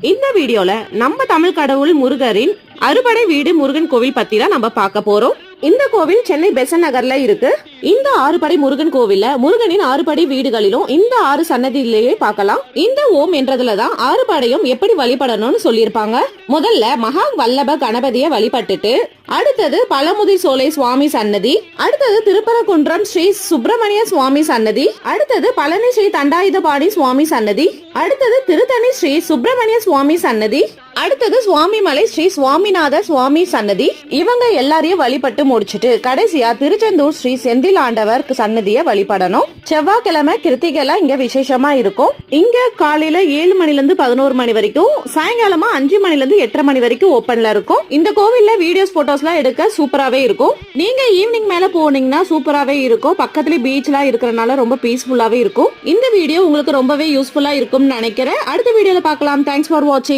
இந்த வீடியோல நம்ம தமிழ் கடவுள் முருகரின் அறுபடை வீடு முருகன் கோவில் பத்தி தான் நம்ம பார்க்க போறோம். இந்த கோவில் சென்னை பெசன்ட் நகர்ல இருக்கு. இந்த ஆறுபடை முருகன் கோவில்ல முருகனின் ஆறுபடை வீடுகளிலும் இந்த 6 சன்னதியிலேயே பார்க்கலாம். இந்த ஓம் என்றதுலதான் ஆறுபடையும் எப்படி வழிபடணும்னு சொல்லியிருப்பாங்க. முதல்ல மகா வல்லப கணபதியை வழிபட்டுட்டு அடுத்தது பழமுதிர் சோலை சுவாமி சன்னதி, அடுத்தது திருப்பரங்குன்றம் ஸ்ரீ சுப்பிரமணிய சுவாமி சன்னதி, அடுத்தது பழனி ஸ்ரீ தண்டாயுதபாணி சுவாமி சன்னதி, அடுத்தது திருத்தணி ஸ்ரீ சுப்பிரமணிய சுவாமி சன்னதி, அடுத்தது சுவாமிமலை ஸ்ரீ சுவாமிநாத சுவாமி சன்னதி. இவங்க எல்லாரையும் வழிபட்டு முடிச்சுட்டு கடைசியா திருச்செந்தூர் ஸ்ரீ செந்தில் ஆண்டவர் சன்னதியை வழிபடணும். செவ்வாய்க்கிழமை கிருத்திகை இங்க விசேஷமா இருக்கும். இங்க காலையில 7 மணில இருந்து 11 மணி வரைக்கும், சாயங்காலமா 5 மணில இருந்து 8:30 மணி வரைக்கும் ஓபன்ல இருக்கும். இந்த கோவில்ல வீடியோஸ் போட்டோஸ்லாம் எடுக்க சூப்பராவே இருக்கும். நீங்க ஈவினிங் மேல போனீங்கன்னா சூப்பராவே இருக்கும். பக்கத்துல பீச்லாம் இருக்கறனால ரொம்ப பீஸ்ஃபுல்லாவே இருக்கும். இந்த வீடியோ உங்களுக்கு ரொம்பவே யூஸ்ஃபுல்லா இருக்கும்னு நினைக்கிறேன். அடுத்த வீடியோல பார்க்கலாம். தேங்க்ஸ் ஃபார் வாட்சிங்.